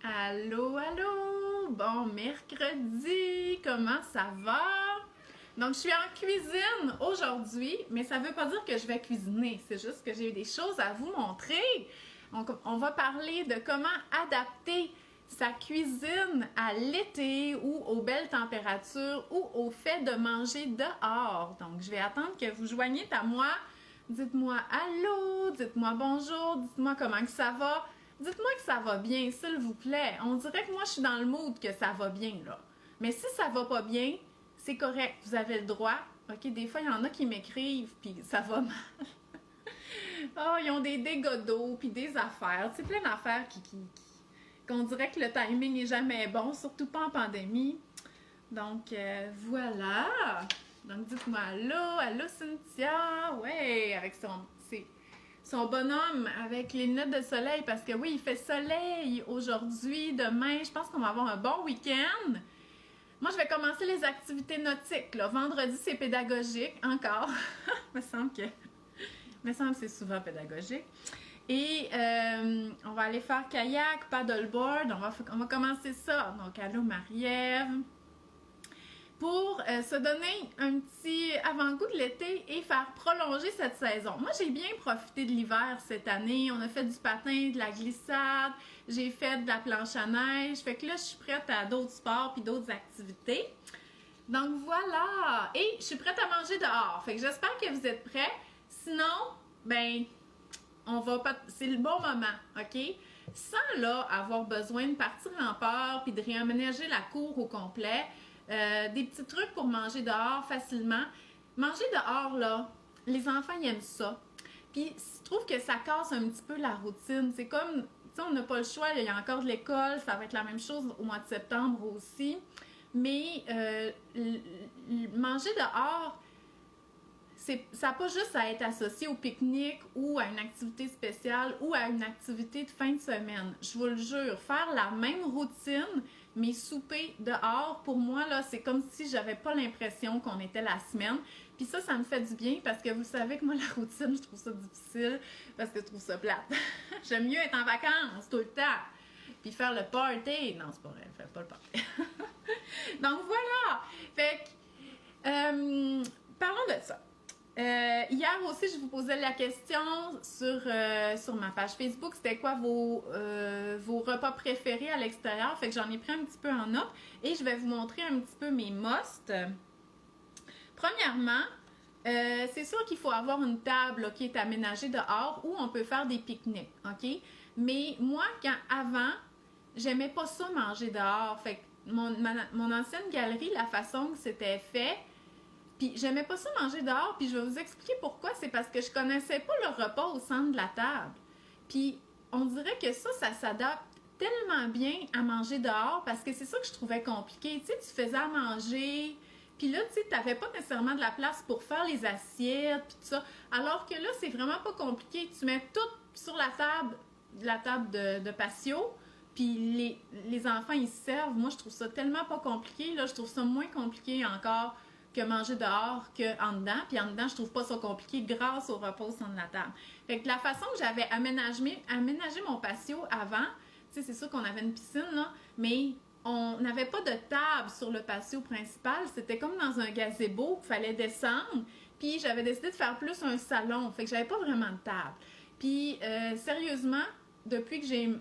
Allô, allô! Bon mercredi! Comment ça va? Donc, je suis en cuisine aujourd'hui, mais ça veut pas dire que je vais cuisiner. C'est juste que j'ai des choses à vous montrer. Donc, on va parler de comment adapter sa cuisine à l'été ou aux belles températures ou au fait de manger dehors. Donc, je vais attendre que vous joigniez à moi. Dites-moi allô, dites-moi bonjour, dites-moi comment que ça va. Dites-moi que ça va bien, s'il vous plaît. On dirait que moi, je suis dans le mood que ça va bien, là. Mais si ça va pas bien, c'est correct. Vous avez le droit. OK, des fois, il y en a qui m'écrivent, puis ça va mal. Oh, ils ont des dégâts d'eau, puis des affaires. C'est plein d'affaires qu'on dirait que le timing est jamais bon, surtout pas en pandémie. Donc, voilà. Donc, dites-moi allô, allô Cynthia. Ouais, avec son bonhomme avec les lunettes de soleil parce que oui, il fait soleil aujourd'hui, demain. Je pense qu'on va avoir un bon week-end. Moi, je vais commencer les activités nautiques. Là. Vendredi, c'est pédagogique, encore. me semble que c'est souvent pédagogique. Et on va aller faire kayak, paddleboard. On va commencer ça. Donc, allô Marie-Ève. Pour se donner un petit avant-goût de l'été et faire prolonger cette saison. Moi, j'ai bien profité de l'hiver cette année. On a fait du patin, de la glissade, j'ai fait de la planche à neige. Fait que là, je suis prête à d'autres sports puis d'autres activités. Donc voilà! Et je suis prête à manger dehors. Fait que j'espère que vous êtes prêts. Sinon, ben, c'est le bon moment, OK? Sans là avoir besoin de partir en port puis de réaménager la cour au complet. Des petits trucs pour manger dehors facilement. Manger dehors, là, les enfants, ils aiment ça. Puis, je trouve que ça casse un petit peu la routine. C'est comme, tu sais, on n'a pas le choix, il y a encore de l'école, ça va être la même chose au mois de septembre aussi. Mais manger dehors, ça n'a pas juste à être associé au pique-nique ou à une activité spéciale ou à une activité de fin de semaine. Je vous le jure, faire la même routine, mais souper dehors, pour moi, là, c'est comme si j'avais pas l'impression qu'on était la semaine. Puis ça me fait du bien parce que vous savez que moi, la routine, je trouve ça difficile parce que je trouve ça plate. J'aime mieux être en vacances tout le temps. Puis faire le party. Non, c'est pas vrai, faites pas le party. Donc voilà! Fait que, parlons de ça. Hier aussi, je vous posais la question sur ma page Facebook, c'était quoi vos repas préférés à l'extérieur. Fait que j'en ai pris un petit peu en note et je vais vous montrer un petit peu mes musts. Premièrement, c'est sûr qu'il faut avoir une table là, qui est aménagée dehors où on peut faire des pique-niques, OK? Mais moi, avant, j'aimais pas ça manger dehors. Fait que mon ancienne galerie, la façon que c'était fait, puis j'aimais pas ça manger dehors, puis je vais vous expliquer pourquoi. C'est parce que je connaissais pas le repas au centre de la table. Puis on dirait que ça s'adapte tellement bien à manger dehors parce que c'est ça que je trouvais compliqué. Tu sais, tu faisais à manger, puis là, tu sais, t'avais pas nécessairement de la place pour faire les assiettes, puis tout ça. Alors que là, c'est vraiment pas compliqué. Tu mets tout sur la table de patio, puis les enfants, ils se servent. Moi, je trouve ça tellement pas compliqué. Là, je trouve ça moins compliqué encore que manger dehors qu'en dedans. Puis en dedans, je trouve pas ça compliqué grâce au repas au centre de la table. Fait que la façon que j'avais aménagé mon patio avant, tu sais, c'est sûr qu'on avait une piscine, là, mais on n'avait pas de table sur le patio principal. C'était comme dans un gazebo, il fallait descendre. Puis j'avais décidé de faire plus un salon. Fait que j'avais pas vraiment de table. Puis sérieusement, depuis que j'ai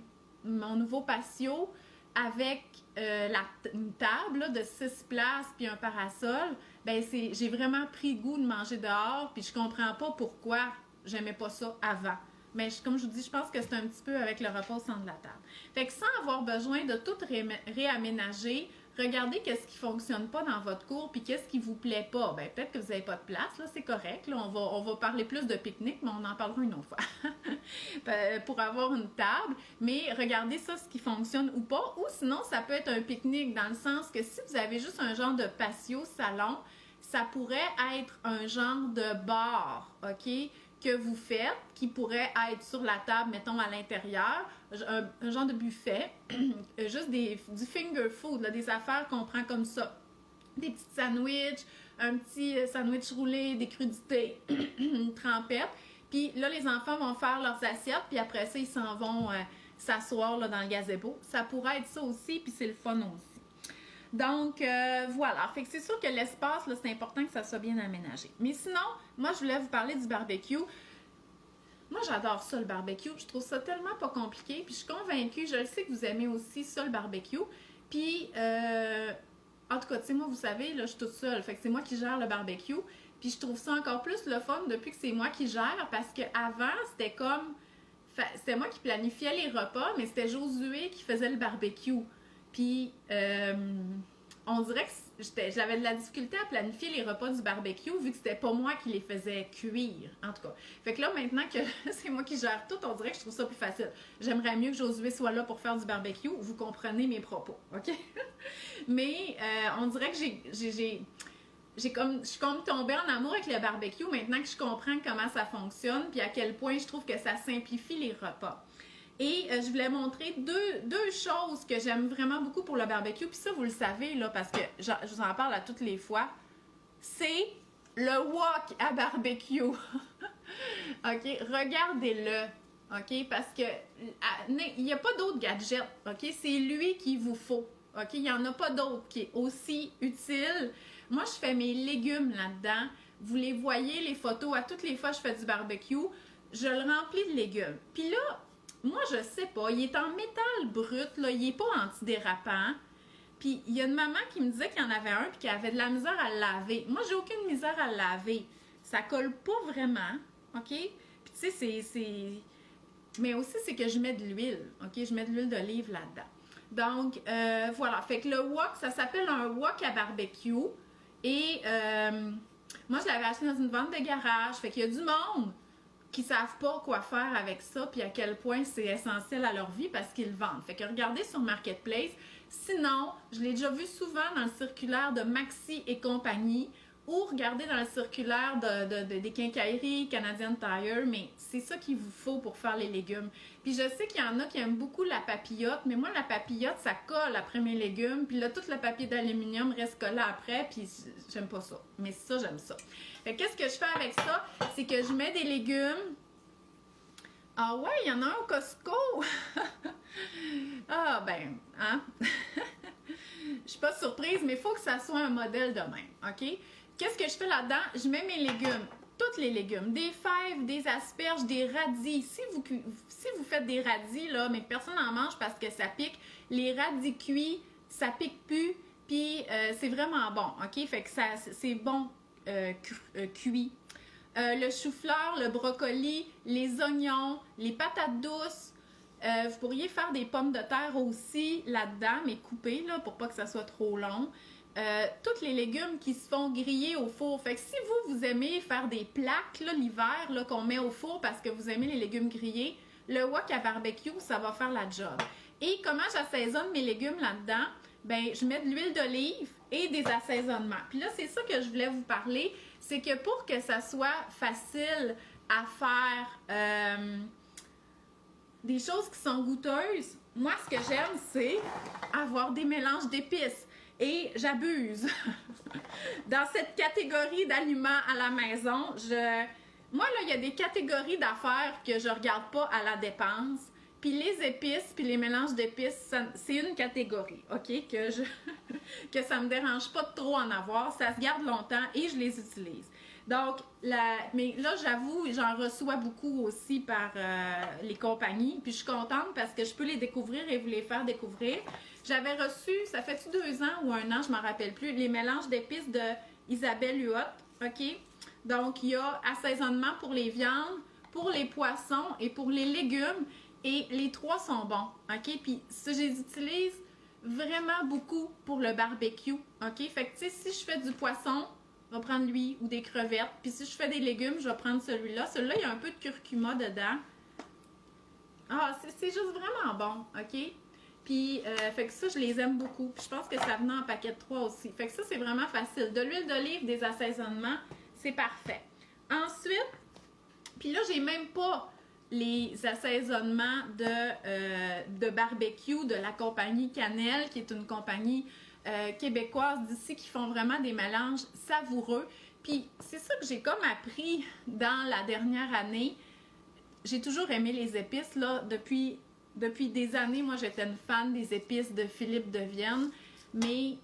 mon nouveau patio, avec une table là, de 6 places puis un parasol, ben j'ai vraiment pris goût de manger dehors, puis je comprends pas pourquoi j'aimais pas ça avant. Mais comme je vous dis, je pense que c'est un petit peu avec le repas au centre de la table. Fait que sans avoir besoin de tout réaménager, regardez qu'est-ce qui fonctionne pas dans votre cour puis qu'est-ce qui vous plaît pas. Ben peut-être que vous n'avez pas de place, là, c'est correct. Là, on va parler plus de pique-nique, mais on en parlera une autre fois. Pour avoir une table, mais regardez ça, ce qui fonctionne ou pas. Ou sinon, ça peut être un pique-nique dans le sens que si vous avez juste un genre de patio, salon, ça pourrait être un genre de bar, OK? Que vous faites, qui pourrait être sur la table, mettons, à l'intérieur, un genre de buffet, juste du finger food, là, des affaires qu'on prend comme ça. Des petits sandwichs, un petit sandwich roulé, des crudités, une trempette. Puis là, les enfants vont faire leurs assiettes, puis après ça, ils s'en vont s'asseoir là, dans le gazebo. Ça pourrait être ça aussi, puis c'est le fun aussi. Donc, voilà. Fait que c'est sûr que l'espace, là, c'est important que ça soit bien aménagé. Mais sinon, moi, je voulais vous parler du barbecue. Moi, j'adore ça, le barbecue. Je trouve ça tellement pas compliqué. Puis je suis convaincue, je le sais que vous aimez aussi ça, le barbecue. Puis, en tout cas, tu sais, moi, vous savez, là, je suis toute seule. Fait que c'est moi qui gère le barbecue. Puis je trouve ça encore plus le fun depuis que c'est moi qui gère. Parce qu'avant, c'était comme... C'était moi qui planifiais les repas, mais c'était Josué qui faisait le barbecue. Puis, on dirait que j'avais de la difficulté à planifier les repas du barbecue vu que c'était pas moi qui les faisais cuire, en tout cas. Fait que là, maintenant que c'est moi qui gère tout, on dirait que je trouve ça plus facile. J'aimerais mieux que Josué soit là pour faire du barbecue. Vous comprenez mes propos, OK? Mais on dirait que je suis comme tombée en amour avec le barbecue maintenant que je comprends comment ça fonctionne puis à quel point je trouve que ça simplifie les repas. Et je voulais montrer deux choses que j'aime vraiment beaucoup pour le barbecue. Puis ça, vous le savez, là, parce que je vous en parle à toutes les fois. C'est le wok à barbecue. OK? Regardez-le. OK? Parce que il n'y a pas d'autres gadgets. OK? C'est lui qu'il vous faut. OK? Il n'y en a pas d'autre qui est aussi utile. Moi, je fais mes légumes là-dedans. Vous les voyez, les photos. À toutes les fois que je fais du barbecue, je le remplis de légumes. Puis là, moi, je sais pas, il est en métal brut, là, il est pas antidérapant. Puis, il y a une maman qui me disait qu'il y en avait un puis qu'elle avait de la misère à le laver. Moi, j'ai aucune misère à le laver. Ça colle pas vraiment, OK? Puis, tu sais, mais aussi, c'est que je mets de l'huile, OK? Je mets de l'huile d'olive là-dedans. Donc, voilà. Fait que le wok, ça s'appelle un wok à barbecue. Et moi, je l'avais acheté dans une vente de garage. Fait qu'il y a du monde qui savent pas quoi faire avec ça puis à quel point c'est essentiel à leur vie parce qu'ils le vendent. Fait que regardez sur Marketplace. Sinon, je l'ai déjà vu souvent dans le circulaire de Maxi et compagnie ou regardez dans le circulaire des quincailleries Canadian Tire, mais c'est ça qu'il vous faut pour faire les légumes. Puis je sais qu'il y en a qui aiment beaucoup la papillote, mais moi, la papillote, ça colle après mes légumes, puis là, tout le papier d'aluminium reste collé après, puis j'aime pas ça. Mais ça, j'aime ça. Fait que qu'est-ce que je fais avec ça? C'est que je mets des légumes. Ah ouais, il y en a un au Costco! Ah ben, hein? Je suis pas surprise, mais il faut que ça soit un modèle de même, OK? Qu'est-ce que je fais là-dedans? Je mets mes légumes, tous les légumes, des fèves, des asperges, des radis. Si vous faites des radis, là, mais que personne n'en mange parce que ça pique, les radis cuits, ça pique plus, puis c'est vraiment bon, OK? Fait que c'est bon cuit. Le chou-fleur, le brocoli, les oignons, les patates douces. Vous pourriez faire des pommes de terre aussi là-dedans, mais coupées là, pour pas que ça soit trop long. Tous les légumes qui se font griller au four. Fait que si vous aimez faire des plaques l'hiver qu'on met au four parce que vous aimez les légumes grillés, le wok à barbecue, ça va faire la job. Et comment j'assaisonne mes légumes là-dedans? Ben, je mets de l'huile d'olive et des assaisonnements. Puis là, c'est ça que je voulais vous parler. C'est que pour que ça soit facile à faire des choses qui sont goûteuses, moi, ce que j'aime, c'est avoir des mélanges d'épices. Et j'abuse. Dans cette catégorie d'aliments à la maison, moi, là, il y a des catégories d'affaires que je regarde pas à la dépense. Puis les épices, puis les mélanges d'épices, c'est une catégorie, OK? Que ça me dérange pas de trop en avoir. Ça se garde longtemps et je les utilise. Donc, mais là, j'avoue, j'en reçois beaucoup aussi par les compagnies. Puis je suis contente parce que je peux les découvrir et vous les faire découvrir. J'avais reçu, ça fait-tu 2 ans ou 1 an, je ne m'en rappelle plus, les mélanges d'épices de Isabelle Huot, OK? Donc, il y a assaisonnement pour les viandes, pour les poissons et pour les légumes. Et les 3 sont bons, OK? Puis ça, je les utilise vraiment beaucoup pour le barbecue, OK? Fait que, tu sais, si je fais du poisson, je vais prendre lui ou des crevettes. Puis si je fais des légumes, je vais prendre celui-là. Celui-là, il y a un peu de curcuma dedans. Ah, c'est juste vraiment bon, OK? Puis, fait que ça, je les aime beaucoup. Puis je pense que ça venait en paquet de 3 aussi. Fait que ça, c'est vraiment facile. De l'huile d'olive, des assaisonnements, c'est parfait. Ensuite, puis là, j'ai même pas les assaisonnements de barbecue de la compagnie Cannelle, qui est une compagnie québécoise d'ici qui font vraiment des mélanges savoureux. Puis c'est ça que j'ai comme appris dans la dernière année. J'ai toujours aimé les épices, là, depuis depuis des années, moi, j'étais une fan des épices de Philippe de Vienne, mais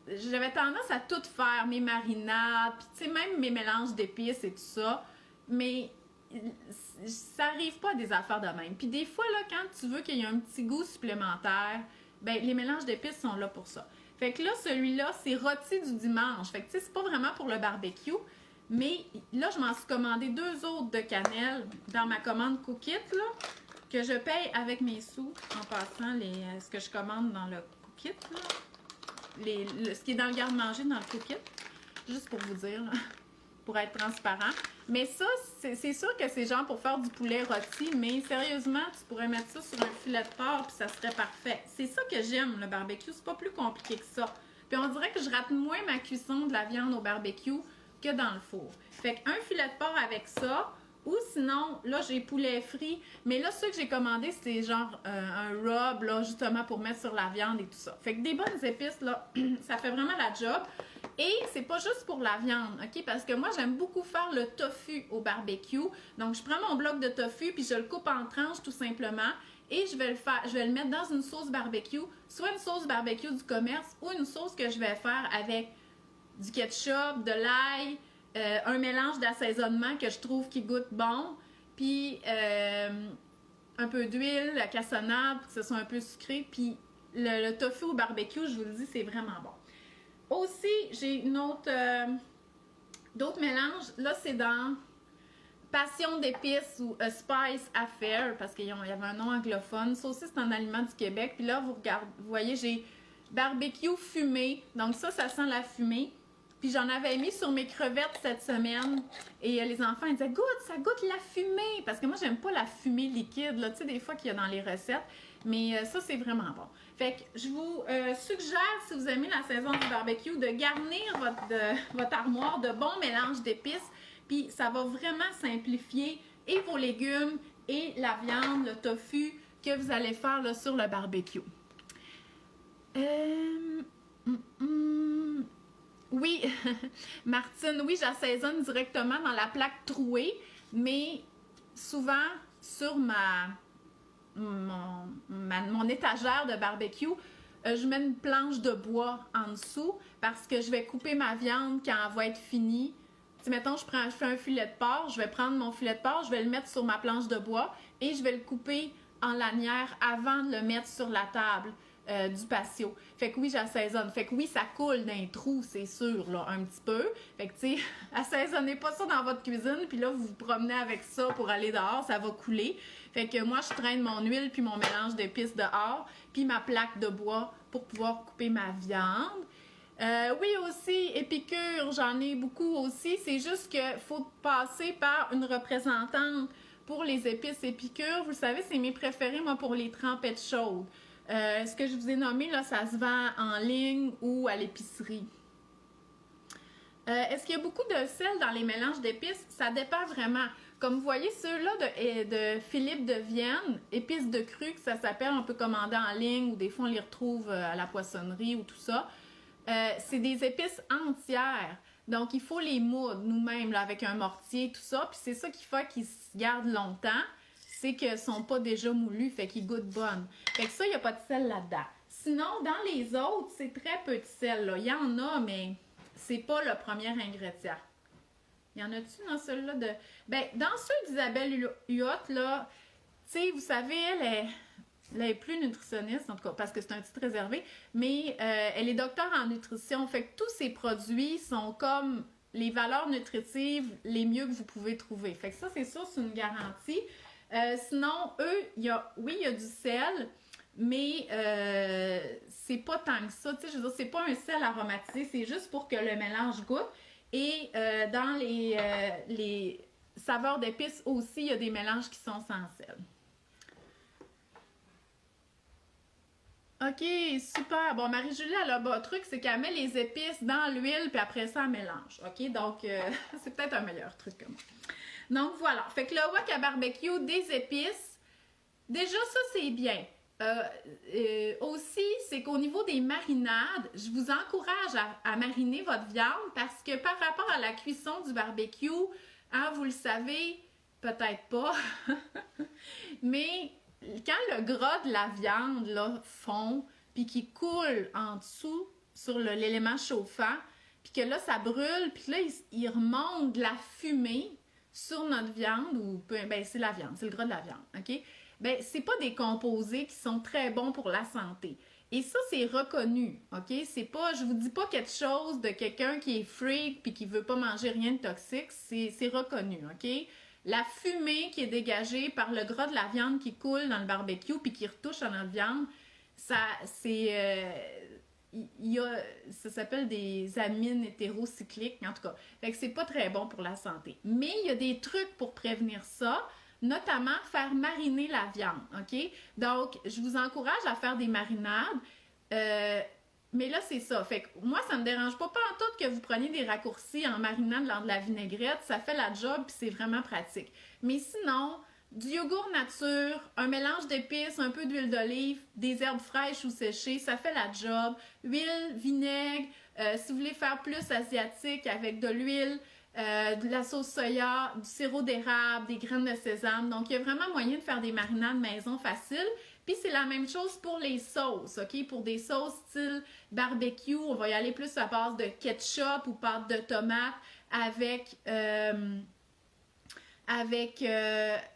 j'avais tendance à tout faire, mes marinades, puis tu sais, même mes mélanges d'épices et tout ça, mais ça arrive pas à des affaires de même. Puis des fois, là, quand tu veux qu'il y ait un petit goût supplémentaire, ben les mélanges d'épices sont là pour ça. Fait que là, celui-là, c'est rôti du dimanche. Fait que tu sais, c'est pas vraiment pour le barbecue, mais là, je m'en suis commandé 2 autres de cannelle dans ma commande Cookit, là, que je paye avec mes sous en passant ce que je commande dans le Cookit, là. Ce qui est dans le garde-manger dans le Cookit, juste pour vous dire, là, pour être transparent. Mais ça, c'est sûr que c'est genre pour faire du poulet rôti, mais sérieusement, tu pourrais mettre ça sur un filet de porc puis ça serait parfait. C'est ça que j'aime, le barbecue, c'est pas plus compliqué que ça. Puis on dirait que je rate moins ma cuisson de la viande au barbecue que dans le four. Fait qu'un filet de porc avec ça, ou sinon, là, j'ai poulet frit. Mais là, ceux que j'ai commandé, c'est genre un rub, là, justement, pour mettre sur la viande et tout ça. Fait que des bonnes épices, là, ça fait vraiment la job. Et c'est pas juste pour la viande, OK? Parce que moi, j'aime beaucoup faire le tofu au barbecue. Donc, je prends mon bloc de tofu, puis je le coupe en tranches, tout simplement. Et je vais le mettre dans une sauce barbecue, soit une sauce barbecue du commerce, ou une sauce que je vais faire avec du ketchup, de l'ail, un mélange d'assaisonnement que je trouve qui goûte bon, puis un peu d'huile, la cassonade pour que ce soit un peu sucré, puis le tofu au barbecue, je vous le dis, c'est vraiment bon. Aussi, j'ai d'autres mélanges. Là, c'est dans Passion d'épices ou A Spice Affair, parce qu'il y avait un nom anglophone. Ça aussi, c'est un aliment du Québec. Puis là, vous voyez, j'ai barbecue fumé. Donc ça sent la fumée. Puis j'en avais mis sur mes crevettes cette semaine. Et les enfants, ils disaient « Goûte, ça goûte la fumée! » Parce que moi, j'aime pas la fumée liquide, là, tu sais, des fois qu'il y a dans les recettes. Mais ça, c'est vraiment bon. Fait que je vous suggère, si vous aimez la saison du barbecue, de garnir votre armoire de bons mélanges d'épices. Puis ça va vraiment simplifier et vos légumes et la viande, le tofu que vous allez faire là, sur le barbecue. Oui, Martine, oui, j'assaisonne directement dans la plaque trouée, mais souvent sur mon étagère de barbecue, je mets une planche de bois en dessous parce que je vais couper ma viande quand elle va être finie. Si, mettons, je fais un filet de porc, je vais prendre mon filet de porc, je vais le mettre sur ma planche de bois et je vais le couper en lanière avant de le mettre sur la table du patio. Fait que oui, j'assaisonne. Fait que oui, ça coule d'un trou, c'est sûr, là, un petit peu. Fait que, tu sais, assaisonnez pas ça dans votre cuisine, puis là, vous vous promenez avec ça pour aller dehors, ça va couler. Fait que moi, je traîne mon huile puis mon mélange d'épices dehors, puis ma plaque de bois pour pouvoir couper ma viande. Oui, aussi, épicure, j'en ai beaucoup aussi. C'est juste qu'il faut passer par une représentante pour les épices épicures. Vous le savez, c'est mes préférés, moi, pour les trempettes chaudes. Ce que je vous ai nommé, là, ça se vend en ligne ou à l'épicerie. Est-ce qu'il y a beaucoup de sel dans les mélanges d'épices? Ça dépend vraiment. Comme vous voyez, ceux-là de Philippe de Vienne, épices de cru, que ça s'appelle, on peut commander en ligne ou des fois on les retrouve à la poissonnerie ou tout ça. C'est des épices entières. Donc, il faut les moudre nous-mêmes là, avec un mortier, tout ça. Puis c'est ça qui fait qu'ils se gardent longtemps. C'est qu'ils ne sont pas déjà moulus, fait qu'ils goûtent bonne. Fait que ça, il n'y a pas de sel là-dedans. Sinon, dans les autres, c'est très peu de sel. Là. Il y en a, mais c'est pas le premier ingrédient. Il y en a-tu dans celui-là de... Ben, dans ceux d'Isabelle Huot, là, tu sais, vous savez, elle est plus nutritionniste, en tout cas, parce que c'est un titre réservé, mais elle est docteur en nutrition. Fait que tous ces produits sont comme les valeurs nutritives les mieux que vous pouvez trouver. Fait que ça, c'est sûr, c'est une garantie. Sinon, eux, il y a du sel, mais c'est pas tant que ça. Tu sais, je veux dire, c'est pas un sel aromatisé, c'est juste pour que le mélange goûte. Et dans les saveurs d'épices aussi, il y a des mélanges qui sont sans sel. OK, super. Bon, Marie-Julie, elle a un truc, c'est qu'elle met les épices dans l'huile, puis après ça, elle mélange. OK, donc c'est peut-être un meilleur truc que moi. Donc, voilà. Fait que le wok à barbecue, des épices, déjà, ça, c'est bien. Aussi, c'est qu'au niveau des marinades, je vous encourage à mariner votre viande parce que par rapport à la cuisson du barbecue, hein, vous le savez, peut-être pas, mais quand le gras de la viande là, fond, puis qui coule en dessous sur l'élément chauffant, puis que là, ça brûle, puis là, il remonte de la fumée sur notre viande, ou ben c'est la viande, c'est le gras de la viande, OK? Ben, c'est pas des composés qui sont très bons pour la santé. Et ça, c'est reconnu, OK? C'est pas, je vous dis pas quelque chose de quelqu'un qui est freak puis qui veut pas manger rien de toxique, c'est reconnu, OK? La fumée qui est dégagée par le gras de la viande qui coule dans le barbecue puis qui retouche à notre viande, ça, ça s'appelle des amines hétérocycliques, en tout cas. Fait que c'est pas très bon pour la santé. Mais il y a des trucs pour prévenir ça, notamment faire mariner la viande, OK? Donc, je vous encourage à faire des marinades. Mais là, c'est ça. Fait que moi, ça me dérange pas en tout que vous preniez des raccourcis en marinant de la vinaigrette. Ça fait la job puis c'est vraiment pratique. Mais sinon, du yogourt nature, un mélange d'épices, un peu d'huile d'olive, des herbes fraîches ou séchées, ça fait la job. Huile, vinaigre, si vous voulez faire plus asiatique avec de l'huile, de la sauce soya, du sirop d'érable, des graines de sésame. Donc, il y a vraiment moyen de faire des marinades maison faciles. Puis, c'est la même chose pour les sauces, OK? Pour des sauces style barbecue, on va y aller plus à base de ketchup ou pâte de tomate avec...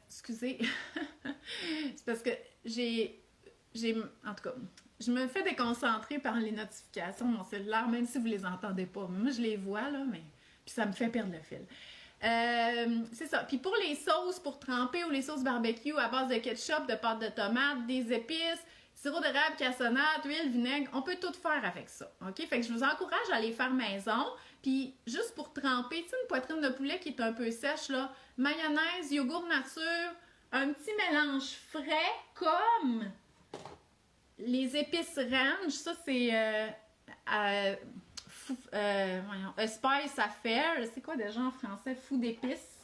excusez, c'est parce que en tout cas, je me fais déconcentrer par les notifications de mon cellulaire, même si vous les entendez pas. Moi, je les vois, là, mais... Puis ça me fait perdre le fil. C'est ça. Puis pour les sauces pour tremper ou les sauces barbecue à base de ketchup, de pâte de tomate, des épices, sirop d'érable, cassonade, huile, vinaigre, on peut tout faire avec ça. OK? Fait que je vous encourage à les faire maison. Puis juste pour tremper, tu sais, une poitrine de poulet qui est un peu sèche, là, mayonnaise, yogourt nature, un petit mélange frais comme les épices ranch. Ça, c'est Spice Affair. C'est quoi déjà en français? Fou d'épices?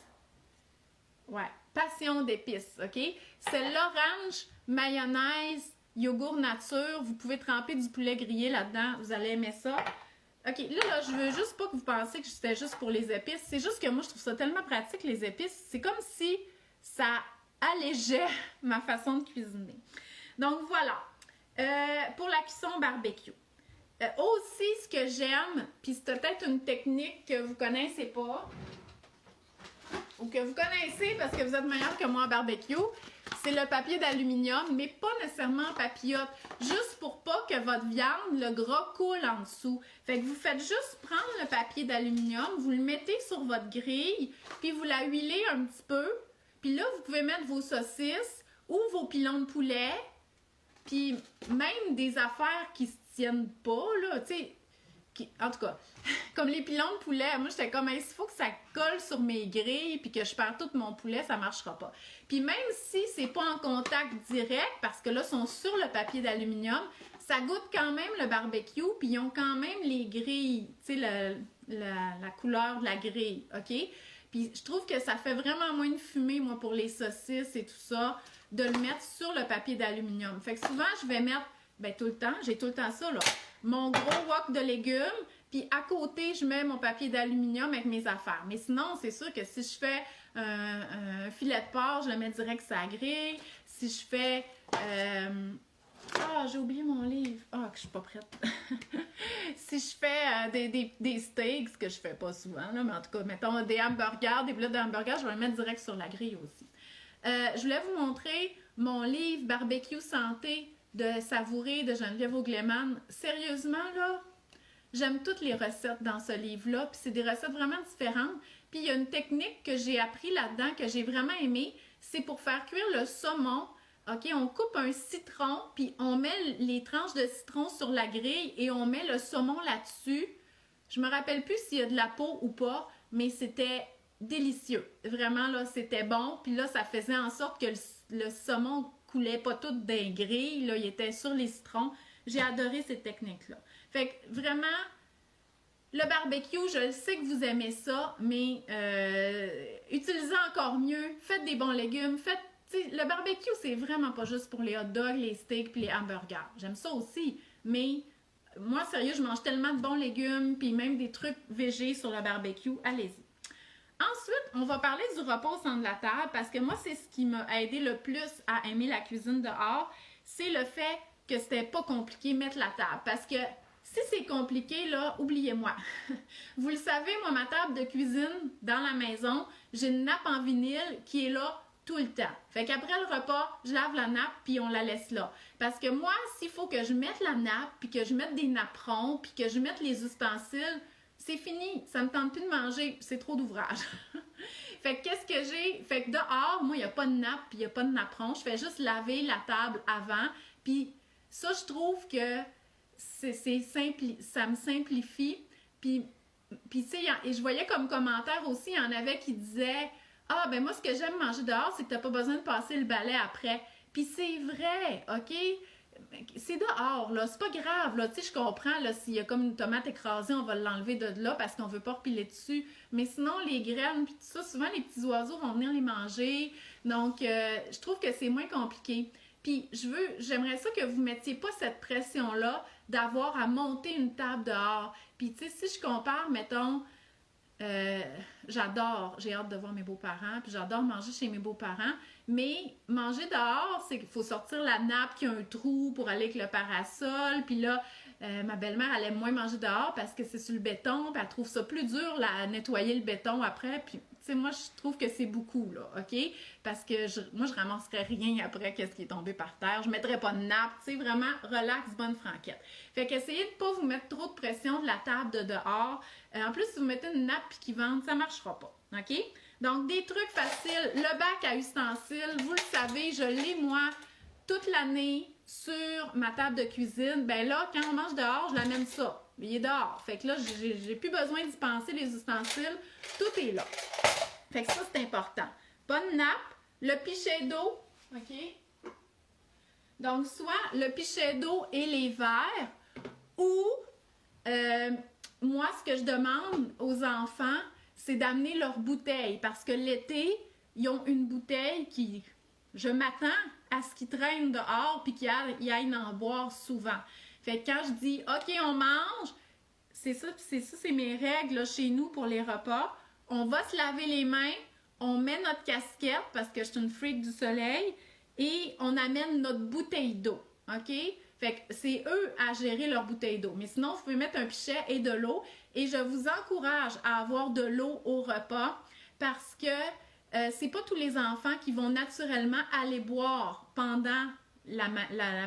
Ouais. Passion d'épices, OK? C'est l'orange, mayonnaise, yogourt nature. Vous pouvez tremper du poulet grillé là-dedans. Vous allez aimer ça. OK, là, je veux juste pas que vous pensiez que c'était juste pour les épices. C'est juste que moi, je trouve ça tellement pratique, les épices. C'est comme si ça allégeait ma façon de cuisiner. Donc, voilà. Pour la cuisson barbecue. Aussi, ce que j'aime, puis c'est peut-être une technique que vous connaissez pas, ou que vous connaissez parce que vous êtes meilleur que moi en barbecue, c'est le papier d'aluminium, mais pas nécessairement en papillote, juste pour pas que votre viande, le gras coule en dessous. Fait que vous faites juste prendre le papier d'aluminium, vous le mettez sur votre grille, puis vous la huilez un petit peu, puis là, vous pouvez mettre vos saucisses ou vos pilons de poulet, puis même des affaires qui se tiennent pas, là, tu sais, en tout cas, comme les pilons de poulet, moi, j'étais comme, il faut que ça colle sur mes grilles puis que je perds tout mon poulet, ça marchera pas. Puis même si c'est pas en contact direct, parce que là, ils sont sur le papier d'aluminium, ça goûte quand même le barbecue, puis ils ont quand même les grilles, tu sais, la couleur de la grille, OK? Puis je trouve que ça fait vraiment moins de fumée, moi, pour les saucisses et tout ça, de le mettre sur le papier d'aluminium. Fait que souvent, je vais mettre, ben tout le temps, j'ai tout le temps ça, là, mon gros wok de légumes, puis à côté, je mets mon papier d'aluminium avec mes affaires. Mais sinon, c'est sûr que si je fais un filet de porc, je le mets direct sur la grille. Si je fais... j'ai oublié mon livre. Que je suis pas prête. Si je fais des steaks, ce que je fais pas souvent, là, mais en tout cas, mettons des hamburgers, des boulettes de hamburgers, je vais le mettre direct sur la grille aussi. Je voulais vous montrer mon livre Barbecue Santé de Savourer de Geneviève Augleman. Sérieusement, là, j'aime toutes les recettes dans ce livre-là, puis c'est des recettes vraiment différentes. Puis il y a une technique que j'ai appris là-dedans, que j'ai vraiment aimée, c'est pour faire cuire le saumon. OK, on coupe un citron, puis on met les tranches de citron sur la grille et on met le saumon là-dessus. Je me rappelle plus s'il y a de la peau ou pas, mais c'était délicieux. Vraiment, là, c'était bon. Puis là, ça faisait en sorte que le saumon coulait pas tout d'un grille. Là, il était sur les citrons. J'ai adoré cette technique-là. Fait que vraiment, le barbecue, je le sais que vous aimez ça, mais utilisez encore mieux. Faites des bons légumes. Le barbecue, c'est vraiment pas juste pour les hot dogs, les steaks puis les hamburgers. J'aime ça aussi, mais moi, sérieux, je mange tellement de bons légumes puis même des trucs végés sur le barbecue. Allez-y. Ensuite, on va parler du repas au centre de la table parce que moi, c'est ce qui m'a aidé le plus à aimer la cuisine dehors. C'est le fait que c'était pas compliqué mettre la table. Parce que si c'est compliqué, là, oubliez-moi. Vous le savez, moi, ma table de cuisine dans la maison, j'ai une nappe en vinyle qui est là tout le temps. Fait qu'après le repas, je lave la nappe puis on la laisse là. Parce que moi, s'il faut que je mette la nappe puis que je mette des napperons puis que je mette les ustensiles, c'est fini. Ça me tente plus de manger. C'est trop d'ouvrage. Fait que qu'est-ce que j'ai? Fait que dehors, moi, il n'y a pas de nappe puis il n'y a pas de napperon. Je fais juste laver la table avant. Puis ça, je trouve que ça me simplifie. Puis tu sais, et je voyais comme commentaire aussi, il y en avait qui disaient ah, ben moi, ce que j'aime manger dehors, c'est que t'as pas besoin de passer le balai après. Puis c'est vrai, OK? C'est dehors, là. C'est pas grave, là. Tu sais, je comprends, là, s'il y a comme une tomate écrasée, on va l'enlever de là parce qu'on veut pas repiler dessus. Mais sinon, les graines, puis tout ça, souvent, les petits oiseaux vont venir les manger. Donc, je trouve que c'est moins compliqué. Puis, j'aimerais ça que vous mettiez pas cette pression-là d'avoir à monter une table dehors. Puis, tu sais, si je compare, mettons, j'adore, j'ai hâte de voir mes beaux-parents, puis j'adore manger chez mes beaux-parents, mais manger dehors, c'est qu'il faut sortir la nappe qui a un trou pour aller avec le parasol, puis là, ma belle-mère, elle aime moins manger dehors parce que c'est sur le béton, puis elle trouve ça plus dur, à nettoyer le béton après, puis tu sais, moi, je trouve que c'est beaucoup, là, OK? Parce que moi, je ramasserais rien après qu'est-ce qui est tombé par terre, je mettrais pas de nappe, tu sais, vraiment, relax, bonne franquette. Fait qu'essayez de pas vous mettre trop de pression de la table de dehors. En plus, si vous mettez une nappe qui vente, ça marchera pas, OK? Donc, des trucs faciles. Le bac à ustensiles, vous le savez, je l'ai, moi, toute l'année sur ma table de cuisine. Ben là, quand on mange dehors, je l'amène ça. Il est dehors. Fait que là, j'ai plus besoin d'y penser, les ustensiles. Tout est là. Fait que ça, c'est important. Bonne nappe, le pichet d'eau, OK? Donc, soit le pichet d'eau et les verres, ou moi, ce que je demande aux enfants, c'est d'amener leur bouteille. Parce que l'été, ils ont une bouteille qui... Je m'attends à ce qu'ils traînent dehors puis qu'ils aillent en boire souvent. Fait que quand je dis « OK, on mange », c'est mes règles là, chez nous pour les repas. On va se laver les mains, on met notre casquette parce que je suis une freak du soleil et on amène notre bouteille d'eau. OK? Fait que c'est eux à gérer leur bouteille d'eau. Mais sinon, vous pouvez mettre un pichet et de l'eau. Et je vous encourage à avoir de l'eau au repas parce que c'est pas tous les enfants qui vont naturellement aller boire pendant la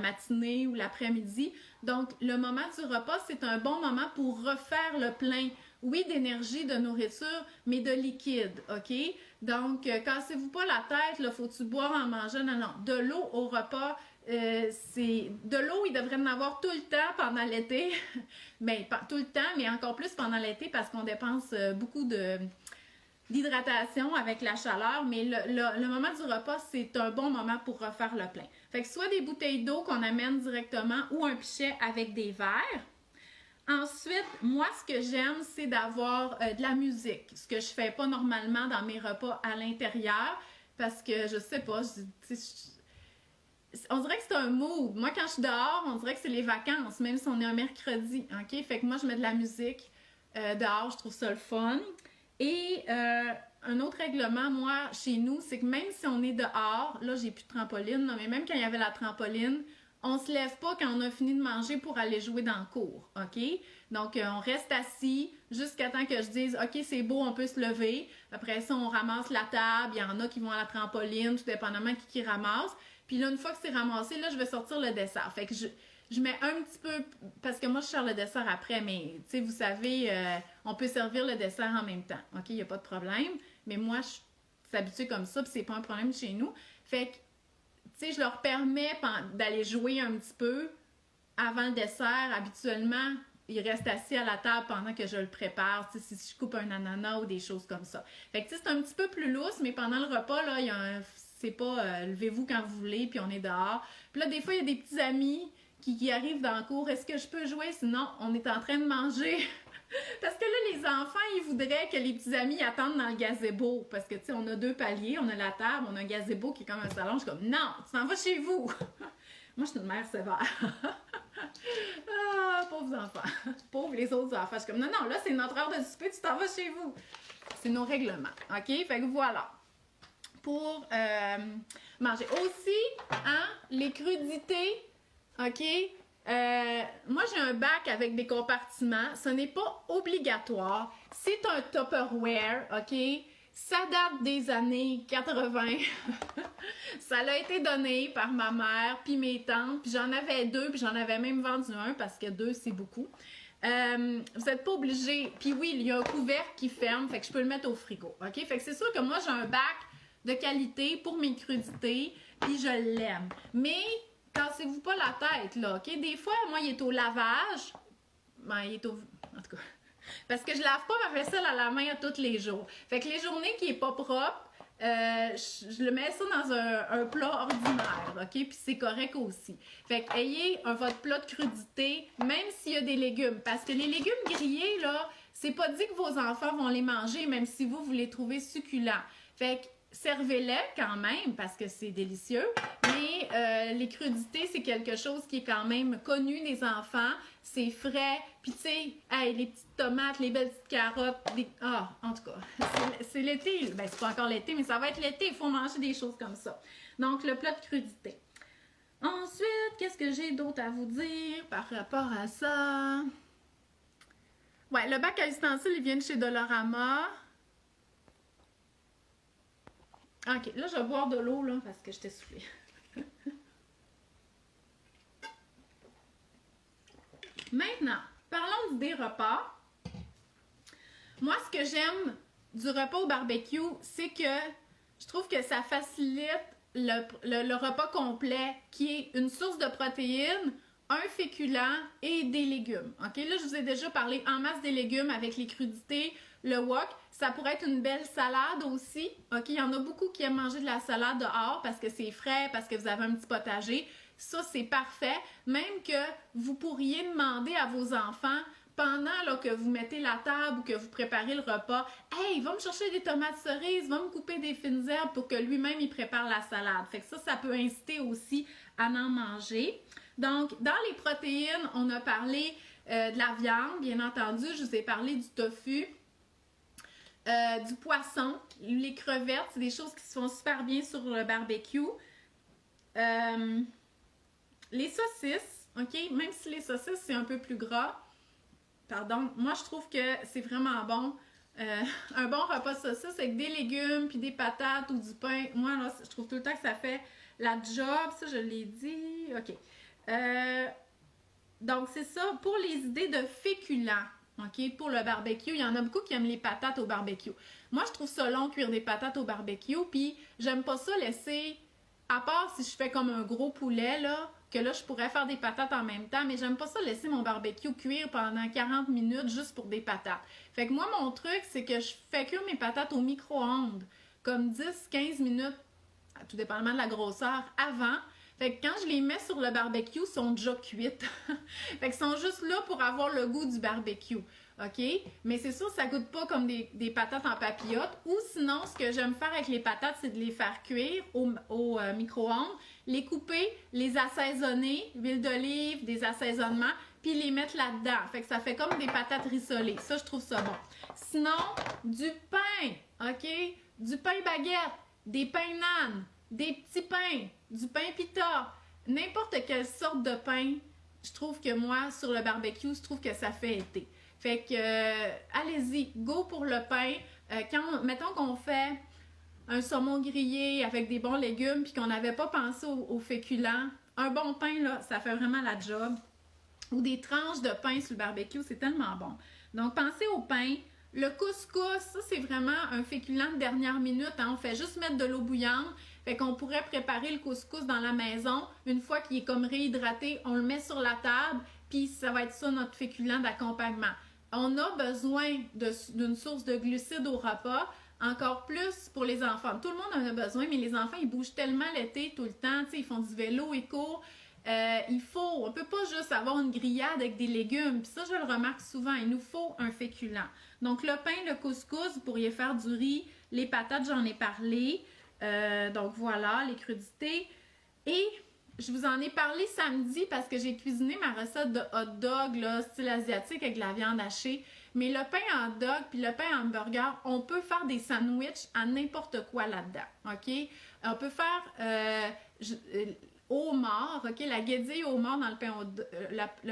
matinée ou l'après-midi. Donc, le moment du repas, c'est un bon moment pour refaire le plein, oui, d'énergie, de nourriture, mais de liquide, OK? Donc, cassez-vous pas la tête, là, faut-tu boire en mangeant? Non, non, de l'eau au repas, c'est de l'eau, il devrait en avoir tout le temps pendant l'été, mais pas tout le temps, mais encore plus pendant l'été parce qu'on dépense beaucoup d'hydratation avec la chaleur, mais le moment du repas, c'est un bon moment pour refaire le plein. Fait que soit des bouteilles d'eau qu'on amène directement ou un pichet avec des verres. Ensuite, moi, ce que j'aime, c'est d'avoir de la musique, ce que je fais pas normalement dans mes repas à l'intérieur parce que je sais pas, on dirait que c'est un mood. Moi, quand je suis dehors, on dirait que c'est les vacances, même si on est un mercredi, OK? Fait que moi, je mets de la musique dehors, je trouve ça le fun. Et un autre règlement, moi, chez nous, c'est que même si on est dehors, là, j'ai plus de trampoline, là, mais même quand il y avait la trampoline, on se lève pas quand on a fini de manger pour aller jouer dans le cours, OK? Donc, on reste assis jusqu'à temps que je dise « OK, c'est beau, on peut se lever ». Après ça, on ramasse la table, il y en a qui vont à la trampoline, tout dépendamment qui ramasse. Puis là, une fois que c'est ramassé, là, je vais sortir le dessert. Fait que je mets un petit peu, parce que moi, je sers le dessert après, mais, tu sais, vous savez, on peut servir le dessert en même temps, OK? Il n'y a pas de problème. Mais moi, je suis habituée comme ça, puis c'est pas un problème chez nous. Fait que, tu sais, je leur permets d'aller jouer un petit peu avant le dessert. Habituellement, ils restent assis à la table pendant que je le prépare, tu sais, si je coupe un ananas ou des choses comme ça. Fait que, tu sais, c'est un petit peu plus lousse, mais pendant le repas, là, c'est pas levez-vous quand vous voulez, puis on est dehors. Puis là, des fois, il y a des petits amis qui arrivent dans le cours. Est-ce que je peux jouer? Sinon, on est en train de manger. Parce que là, les enfants, ils voudraient que les petits amis attendent dans le gazebo. Parce que, tu sais, on a 2 paliers, on a la table, on a un gazebo qui est comme un salon. Je suis comme, non, tu t'en vas chez vous. Moi, je suis une mère sévère. Ah, pauvres enfants. Pauvres les autres enfants. Je suis comme, non, non, là, c'est notre heure de souper, tu t'en vas chez vous. c'est nos règlements. OK? Fait que voilà. Pour manger. Aussi, hein, les crudités, OK? Moi, j'ai un bac avec des compartiments. Ce n'est pas obligatoire. C'est un Tupperware, OK? Ça date des années 80. Ça a été donné par ma mère puis mes tantes. Puis j'en avais 2, puis j'en avais même vendu un parce que 2, c'est beaucoup. Vous n'êtes pas obligé. Puis oui, il y a un couvercle qui ferme, fait que je peux le mettre au frigo. OK? Fait que c'est sûr que moi, j'ai un bac de qualité pour mes crudités, puis je l'aime. Mais cassez-vous pas la tête, là, OK? Des fois, moi, il est au lavage. Ben, il est au... En tout cas... Parce que je lave pas ma vaisselle à la main à tous les jours. Fait que les journées qui est pas propre, je le mets ça dans un plat ordinaire, OK? Puis c'est correct aussi. Fait que ayez votre plat de crudité, même s'il y a des légumes. Parce que les légumes grillés, là, c'est pas dit que vos enfants vont les manger, même si vous les trouvez succulents. Fait que servez-les quand même, parce que c'est délicieux. Mais les crudités, c'est quelque chose qui est quand même connu des enfants. C'est frais. Puis tu sais, hey, les petites tomates, les belles petites carottes. En tout cas, c'est l'été. Ben, c'est pas encore l'été, mais ça va être l'été. Il faut manger des choses comme ça. Donc, le plat de crudité. Ensuite, qu'est-ce que j'ai d'autre à vous dire par rapport à ça? Ouais, le bac à ustensiles, il vient de chez Dollarama. OK, là, je vais boire de l'eau, là, parce que j'étais soufflée. Maintenant, parlons des repas. Moi, ce que j'aime du repas au barbecue, c'est que je trouve que ça facilite le repas complet, qui est une source de protéines, un féculent et des légumes. OK? Là, je vous ai déjà parlé en masse des légumes avec les crudités, le wok. Ça pourrait être une belle salade aussi. OK? Il y en a beaucoup qui aiment manger de la salade dehors parce que c'est frais, parce que vous avez un petit potager. Ça, c'est parfait. Même que vous pourriez demander à vos enfants, pendant là, que vous mettez la table ou que vous préparez le repas, « Hey, va me chercher des tomates cerises, va me couper des fines herbes pour que lui-même, il prépare la salade. » Fait que ça peut inciter aussi à en manger. Donc, dans les protéines, on a parlé de la viande, bien entendu. Je vous ai parlé du tofu, du poisson, les crevettes. C'est des choses qui se font super bien sur le barbecue. Les saucisses, OK? Même si les saucisses, c'est un peu plus gras. Pardon. Moi, je trouve que c'est vraiment bon. Un bon repas de saucisses avec des légumes, puis des patates ou du pain. Moi, là, je trouve tout le temps que ça fait la job. Ça, je l'ai dit. OK. Donc, c'est ça. Pour les idées de féculents, OK? Pour le barbecue, il y en a beaucoup qui aiment les patates au barbecue. Moi, je trouve ça long cuire des patates au barbecue, puis j'aime pas ça laisser... À part si je fais comme un gros poulet, là, que là, je pourrais faire des patates en même temps, mais j'aime pas ça laisser mon barbecue cuire pendant 40 minutes juste pour des patates. Fait que moi, mon truc, c'est que je fais cuire mes patates au micro-ondes, comme 10-15 minutes, tout dépendamment de la grosseur, avant. Fait que quand je les mets sur le barbecue, ils sont déjà cuites. Fait qu'ils sont juste là pour avoir le goût du barbecue. OK? Mais c'est sûr, ça goûte pas comme des patates en papillote. Ou sinon, ce que j'aime faire avec les patates, c'est de les faire cuire au micro-ondes, les couper, les assaisonner, huile d'olive, des assaisonnements, puis les mettre là-dedans. Fait que ça fait comme des patates rissolées. Ça, je trouve ça bon. Sinon, du pain, OK? Du pain baguette, des pains nan, des petits pains, du pain pita, n'importe quelle sorte de pain, je trouve que moi, sur le barbecue, je trouve que ça fait été. Fait que, allez-y, go pour le pain. Mettons qu'on fait un saumon grillé avec des bons légumes puis qu'on n'avait pas pensé aux féculents, un bon pain, là, ça fait vraiment la job. Ou des tranches de pain sur le barbecue, c'est tellement bon. Donc, pensez au pain. Le couscous, ça, c'est vraiment un féculent de dernière minute. Hein. On fait juste mettre de l'eau bouillante. Fait qu'on pourrait préparer le couscous dans la maison. Une fois qu'il est comme réhydraté, on le met sur la table, puis ça va être ça notre féculent d'accompagnement. On a besoin d'une source de glucides au repas, encore plus pour les enfants. Tout le monde en a besoin, mais les enfants, ils bougent tellement l'été tout le temps, ils font du vélo, ils courent. On peut pas juste avoir une grillade avec des légumes. Puis ça, je le remarque souvent, il nous faut un féculent. Donc, le pain, le couscous, vous pourriez faire du riz. Les patates, j'en ai parlé. Donc, voilà, les crudités. Et je vous en ai parlé samedi parce que j'ai cuisiné ma recette de hot dog, là, style asiatique avec de la viande hachée. Mais le pain hot dog puis le pain hamburger, on peut faire des sandwichs à n'importe quoi là-dedans, OK? On peut faire homard, OK? La guédille homard dans le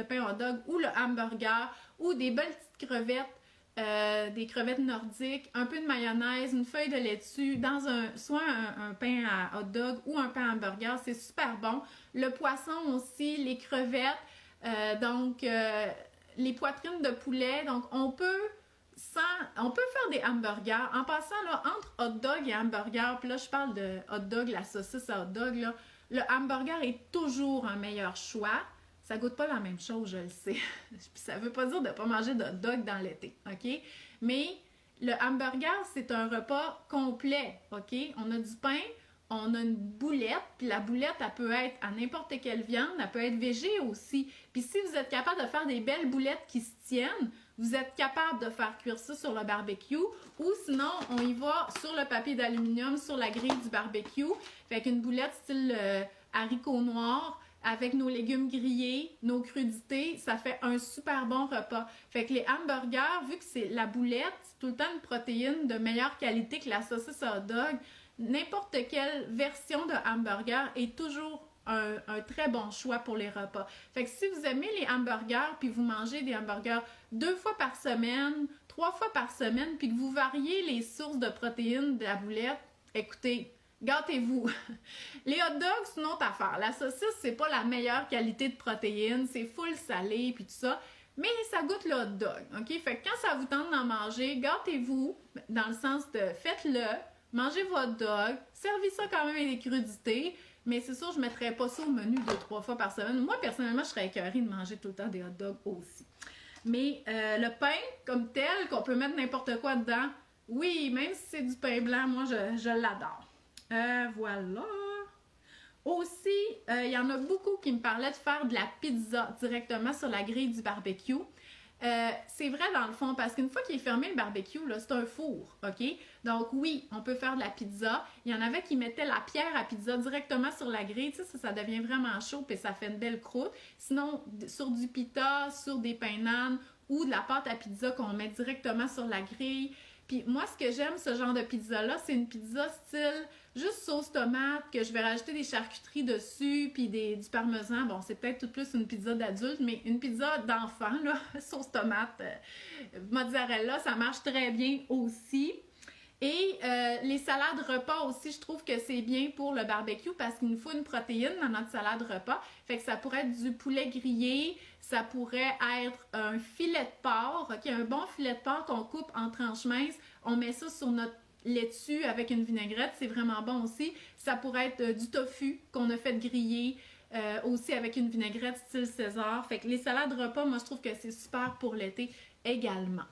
pain hot dog ou le hamburger ou des belles petites crevettes, des crevettes nordiques, un peu de mayonnaise, une feuille de laitue dans soit un pain à hot dog ou un pain hamburger, c'est super bon. Le poisson aussi, les crevettes, les poitrines de poulet, donc on peut faire des hamburgers. En passant, là, entre hot dog et hamburger, puis là, je parle de hot dog, la saucisse à hot dog, là, le hamburger est toujours un meilleur choix. Ça goûte pas la même chose, je le sais. Puis ça veut pas dire de pas manger de hot dog dans l'été, OK? Mais le hamburger, c'est un repas complet, OK? On a du pain, on a une boulette, puis la boulette, elle peut être à n'importe quelle viande, elle peut être végé aussi. Puis si vous êtes capable de faire des belles boulettes qui se tiennent, vous êtes capable de faire cuire ça sur le barbecue, ou sinon, on y va sur le papier d'aluminium, sur la grille du barbecue, fait qu'une boulette style haricots noirs, avec nos légumes grillés, nos crudités, ça fait un super bon repas. Fait que les hamburgers, vu que c'est la boulette, c'est tout le temps une protéine de meilleure qualité que la saucisse à hot dog, n'importe quelle version de hamburger est toujours un très bon choix pour les repas. Fait que si vous aimez les hamburgers, puis vous mangez des hamburgers 2 fois par semaine, 3 fois par semaine, puis que vous variez les sources de protéines de la boulette, écoutez, gâtez-vous. Les hot dogs, c'est une autre affaire. La saucisse, c'est pas la meilleure qualité de protéines, c'est full salé, puis tout ça, mais ça goûte le hot dog, OK? Fait que quand ça vous tente d'en manger, gâtez-vous, dans le sens de faites-le, mangez votre dog, servez ça quand même avec des crudités, mais c'est sûr, je ne mettrais pas ça au menu 2-3 fois par semaine. Moi, personnellement, je serais écœurée de manger tout le temps des hot dogs aussi. Mais le pain, comme tel, qu'on peut mettre n'importe quoi dedans, oui, même si c'est du pain blanc, moi, je l'adore. Voilà. Aussi, il y en a beaucoup qui me parlaient de faire de la pizza directement sur la grille du barbecue. C'est vrai dans le fond, parce qu'une fois qu'il est fermé le barbecue, là, c'est un four, OK? Donc oui, on peut faire de la pizza. Il y en avait qui mettaient la pierre à pizza directement sur la grille, tu sais, ça devient vraiment chaud puis ça fait une belle croûte. Sinon, sur du pita, sur des pains nan ou de la pâte à pizza qu'on met directement sur la grille. Puis moi, ce que j'aime, ce genre de pizza-là, c'est une pizza style juste sauce tomate, que je vais rajouter des charcuteries dessus, puis du parmesan. Bon, c'est peut-être tout plus une pizza d'adulte, mais une pizza d'enfant, là, sauce tomate, mozzarella, ça marche très bien aussi. Et les salades repas aussi, je trouve que c'est bien pour le barbecue parce qu'il nous faut une protéine dans notre salade repas. Fait que ça pourrait être du poulet grillé, ça pourrait être un filet de porc, OK, un bon filet de porc qu'on coupe en tranches minces. On met ça sur notre laitue avec une vinaigrette, c'est vraiment bon aussi. Ça pourrait être du tofu qu'on a fait griller aussi avec une vinaigrette style César. Fait que les salades repas, moi je trouve que c'est super pour l'été également.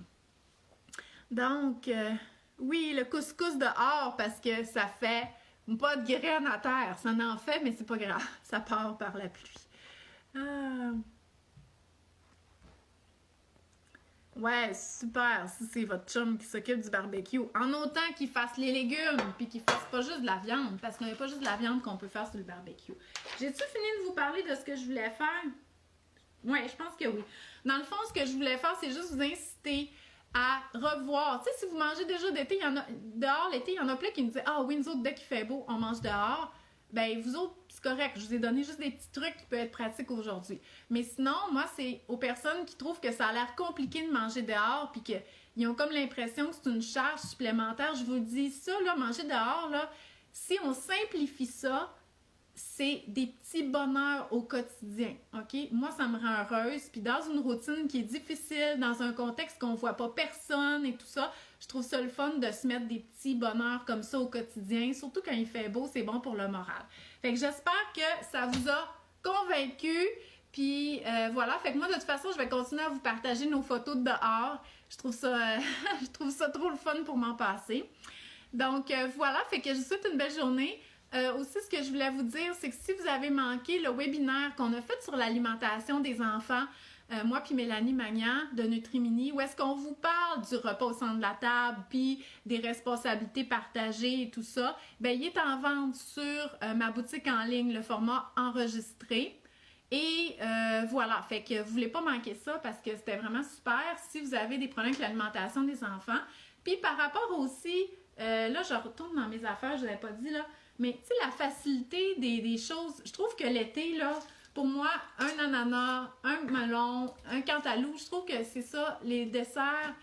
Donc... oui, le couscous dehors parce que ça fait pas de graines à terre. Ça en fait, mais c'est pas grave. Ça part par la pluie. Ouais, super. Si c'est votre chum qui s'occupe du barbecue. En autant qu'il fasse les légumes puis qu'il fasse pas juste de la viande. Parce qu'il n'y a pas juste de la viande qu'on peut faire sur le barbecue. J'ai-tu fini de vous parler de ce que je voulais faire? Ouais, je pense que oui. Dans le fond, ce que je voulais faire, c'est juste vous inciter à revoir. Tu sais, si vous mangez déjà d'été, il y en a dehors l'été, il y en a plein qui me disent ah oui, nous autres, dès qu'il fait beau, on mange dehors. Ben, vous autres, c'est correct. Je vous ai donné juste des petits trucs qui peuvent être pratiques aujourd'hui. Mais sinon, moi, c'est aux personnes qui trouvent que ça a l'air compliqué de manger dehors puis qu'ils ont comme l'impression que c'est une charge supplémentaire. Je vous dis ça, là, manger dehors, là, si on simplifie ça, c'est des petits bonheurs au quotidien, OK? Moi, ça me rend heureuse. Puis dans une routine qui est difficile, dans un contexte qu'on voit pas personne et tout ça, je trouve ça le fun de se mettre des petits bonheurs comme ça au quotidien. Surtout quand il fait beau, c'est bon pour le moral. Fait que j'espère que ça vous a convaincu. Puis voilà, fait que moi, de toute façon, je vais continuer à vous partager nos photos de dehors. Je trouve ça, je trouve ça trop le fun pour m'en passer. Donc voilà, fait que je vous souhaite une belle journée. Aussi, ce que je voulais vous dire, c'est que si vous avez manqué le webinaire qu'on a fait sur l'alimentation des enfants, moi puis Mélanie Magnan de Nutrimini, où est-ce qu'on vous parle du repas au centre de la table, puis des responsabilités partagées et tout ça, bien, il est en vente sur ma boutique en ligne, le format enregistré. Et voilà, fait que vous voulez pas manquer ça parce que c'était vraiment super si vous avez des problèmes avec l'alimentation des enfants. Puis par rapport aussi, là je retourne dans mes affaires, je ne l'avais pas dit là, mais tu sais, la facilité des choses, je trouve que l'été, là, pour moi, un ananas, un melon, un cantaloupe, je trouve que c'est ça, les desserts,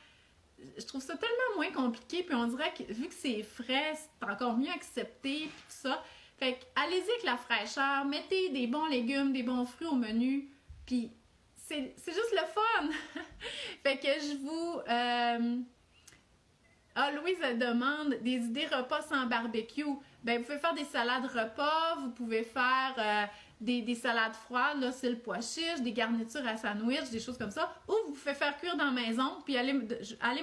je trouve ça tellement moins compliqué, puis on dirait que vu que c'est frais, c'est encore mieux accepté, puis tout ça. Fait que allez-y avec la fraîcheur, mettez des bons légumes, des bons fruits au menu, puis c'est juste le fun! Fait que je vous... Louise, elle demande des idées repas sans barbecue. Ben, vous pouvez faire des salades repas, vous pouvez faire des salades froides, là, c'est le pois chiche, des garnitures à sandwich, des choses comme ça. Ou vous pouvez faire cuire dans la maison, puis aller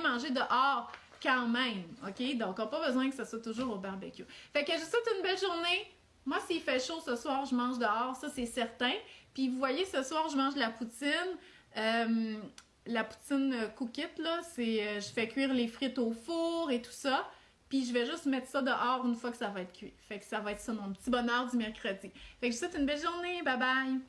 manger dehors quand même, OK? Donc, on n'a pas besoin que ça soit toujours au barbecue. Fait que je vous souhaite une belle journée. Moi, s'il fait chaud ce soir, je mange dehors, ça c'est certain. Puis vous voyez, ce soir, je mange de la poutine. La poutine cookit, là, c'est je fais cuire les frites au four et tout ça. Puis je vais juste mettre ça dehors une fois que ça va être cuit. Fait que ça va être ça mon petit bonheur du mercredi. Fait que je vous souhaite une belle journée. Bye bye!